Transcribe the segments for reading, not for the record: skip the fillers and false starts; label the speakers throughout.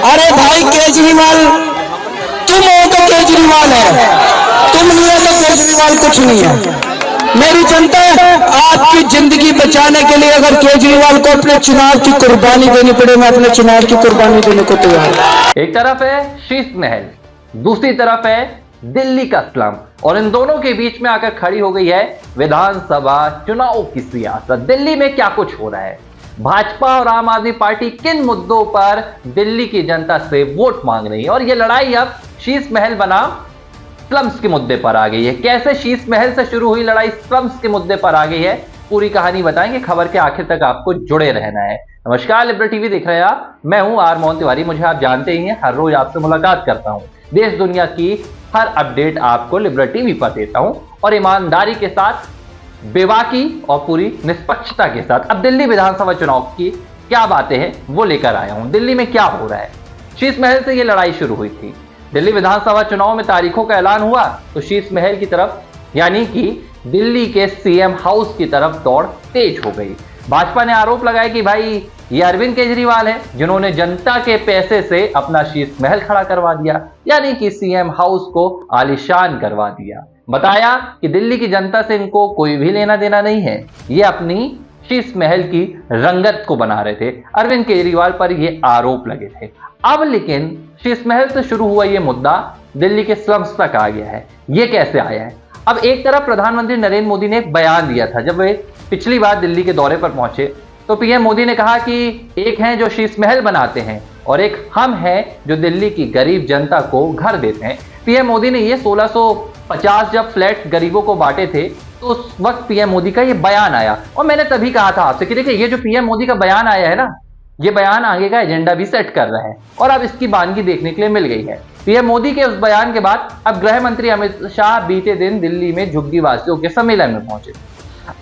Speaker 1: अरे भाई केजरीवाल, तुम हो तो केजरीवाल है, तुम नहीं हो तो केजरीवाल कुछ नहीं है। मेरी जनता, आपकी जिंदगी बचाने के लिए अगर केजरीवाल को अपने चुनाव की कुर्बानी देनी पड़े, मैं अपने चुनाव की कुर्बानी देने को तैयार हूं।
Speaker 2: एक तरफ है शीश महल, दूसरी तरफ है दिल्ली का स्लम, और इन दोनों के बीच में आकर खड़ी हो गई है विधानसभा चुनाव की सियासत। दिल्ली में क्या कुछ हो रहा है, भाजपा और आम आदमी पार्टी किन मुद्दों पर दिल्ली की जनता से वोट मांग रही है, और यह लड़ाई अब शीश महल बना स्लम्स के मुद्दे पर आ गई है। कैसे शीश महल से शुरू हुई लड़ाई स्लम्स के मुद्दे पर आ गई है, पूरी कहानी बताएंगे। खबर के आखिर तक आपको जुड़े रहना है। नमस्कार, लिबरल टीवी देख रहे हैं आप, मैं हूं आर मोहन तिवारी। मुझे आप जानते ही हैं, हर रोज आपसे मुलाकात करता हूं, देश दुनिया की हर अपडेट आपको लिबरल टीवी पर देता हूं, और ईमानदारी के साथ, बेबाकी और पूरी निष्पक्षता के साथ। अब दिल्ली विधानसभा चुनाव की क्या बातें हैं वो लेकर आया हूं। दिल्ली में क्या हो रहा है, शीश महल से यह लड़ाई शुरू हुई थी। दिल्ली विधानसभा चुनाव में तारीखों का ऐलान हुआ तो शीश महल की तरफ, यानी कि दिल्ली के सीएम हाउस की तरफ दौड़ तेज हो गई। भाजपा ने आरोप लगाया कि भाई ये अरविंद केजरीवाल है जिन्होंने जनता के पैसे से अपना शीश महल खड़ा करवा दिया, यानी कि सीएम हाउस को आलीशान करवा दिया। बताया कि दिल्ली की जनता से इनको कोई भी लेना देना नहीं है, ये अपनी शीश महल की रंगत को बना रहे थे। अरविंद केजरीवाल पर ये आरोप लगे थे। अब लेकिन शीश महल से शुरू हुआ ये मुद्दा दिल्ली के स्लम्स तक आ गया है। ये कैसे आया है? अब एक तरफ प्रधानमंत्री नरेंद्र मोदी ने एक बयान दिया था जब वे पिछली बार दिल्ली के दौरे पर पहुंचे, तो पीएम मोदी ने कहा कि एक हैं जो शीश महल बनाते हैं और एक हम हैं जो दिल्ली की गरीब जनता को घर देते हैं। पीएम मोदी ने ये 1650 जब फ्लैट गरीबों को बांटे थे, तो उस वक्त पीएम मोदी का ये बयान आया, और मैंने तभी कहा था आपसे कि देखिए ये जो पीएम मोदी का बयान आया है ना, ये बयान आगे का एजेंडा भी सेट कर रहा है, और अब इसकी बानगी देखने के लिए मिल गई है। पीएम मोदी के उस बयान के बाद अब गृह मंत्री अमित शाह बीते दिन दिल्ली में झुग्गी वासियों के सम्मेलन में पहुंचे।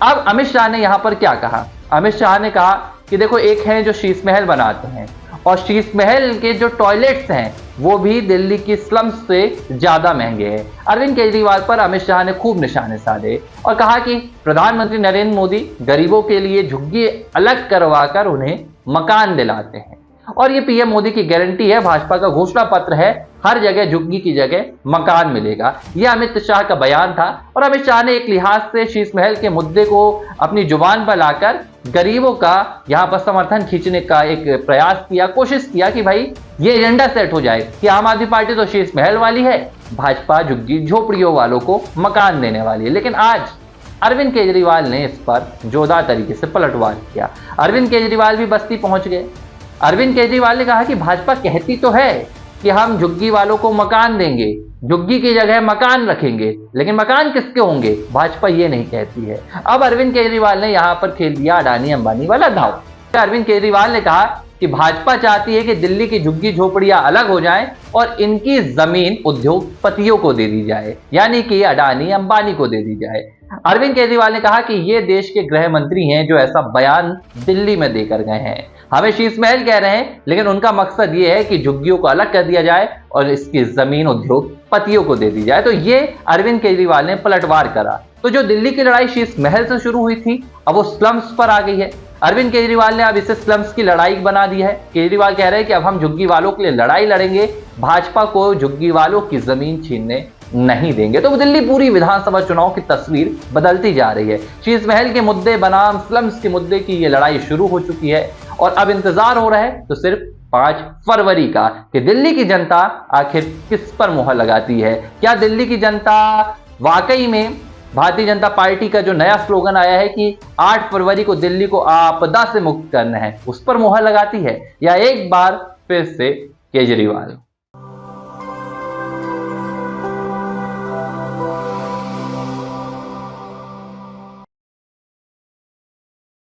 Speaker 2: अब अमित शाह ने यहां पर क्या कहा? अमित शाह ने कहा कि देखो, एक है जो शीश महल बनाते हैं, और शीश महल के जो टॉयलेट्स हैं वो भी दिल्ली की स्लम्स से ज्यादा महंगे हैं। अरविंद केजरीवाल पर अमित शाह ने खूब निशाने साधे और कहा कि प्रधानमंत्री नरेंद्र मोदी गरीबों के लिए झुग्गी अलग करवाकर उन्हें मकान दिलाते हैं, और ये पीएम मोदी की गारंटी है, भाजपा का घोषणा पत्र है, हर जगह झुग्गी की जगह मकान मिलेगा। यह अमित शाह का बयान था, और अमित शाह ने एक लिहाज से शीश महल के मुद्दे को अपनी जुबान पर लाकर गरीबों का यहां पर समर्थन खींचने का एक प्रयास किया, कोशिश किया कि भाई ये एजेंडा सेट हो जाए कि आम आदमी पार्टी तो शीश महल वाली है, भाजपा झुग्गी झोपड़ियों वालों को मकान देने वाली है। लेकिन आज अरविंद केजरीवाल ने इस पर जोरदार तरीके से पलटवार किया। अरविंद केजरीवाल भी बस्ती पहुंच गए। अरविंद केजरीवाल ने कहा कि भाजपा कहती तो है कि हम झुग्गी वालों को मकान देंगे, झुग्गी की जगह मकान रखेंगे, लेकिन मकान किसके होंगे, भाजपा ये नहीं कहती है। अब अरविंद केजरीवाल ने यहां पर खेल दिया अडानी अंबानी वाला दांव। अरविंद केजरीवाल ने कहा कि भाजपा चाहती है कि दिल्ली की झुग्गी झोपड़ियां अलग हो जाएं और इनकी जमीन उद्योगपतियों को दे दी जाए, यानी कि अडानी अंबानी को दे दी जाए। अरविंद केजरीवाल ने कहा कि ये देश के गृह मंत्री हैं जो ऐसा बयान दिल्ली में देकर गए हैं। हमें शीश महल कह रहे हैं, लेकिन उनका मकसद ये है कि झुग्गियों को अलग कर दिया जाए और इसकी जमीन उद्योगपतियों को दे दी जाए। तो ये अरविंद केजरीवाल ने पलटवार करा। तो जो दिल्ली की लड़ाई शीश महल से शुरू हुई थी, अब वो स्लम्स पर आ गई है। अरविंद केजरीवाल ने अब इसे स्लम्स की लड़ाई बना दी है। केजरीवाल कह रहे हैं कि अब हम झुग्गी वालों के लिए लड़ाई लड़ेंगे, भाजपा को झुग्गी वालों की जमीन छीनने नहीं देंगे। तो दिल्ली पूरी विधानसभा चुनाव की तस्वीर बदलती जा रही है। शीश महल के मुद्दे बनाम स्लम्स के मुद्दे की ये लड़ाई शुरू हो चुकी है, और अब इंतजार हो रहा है तो सिर्फ 5 फरवरी का कि दिल्ली की जनता आखिर किस पर मुहर लगाती है। क्या दिल्ली की जनता वाकई में भारतीय जनता पार्टी का जो नया स्लोगन आया है कि 8 फरवरी को दिल्ली को आपदा से मुक्त करना है, उस पर मुहर लगाती है, या एक बार फिर से केजरीवाल?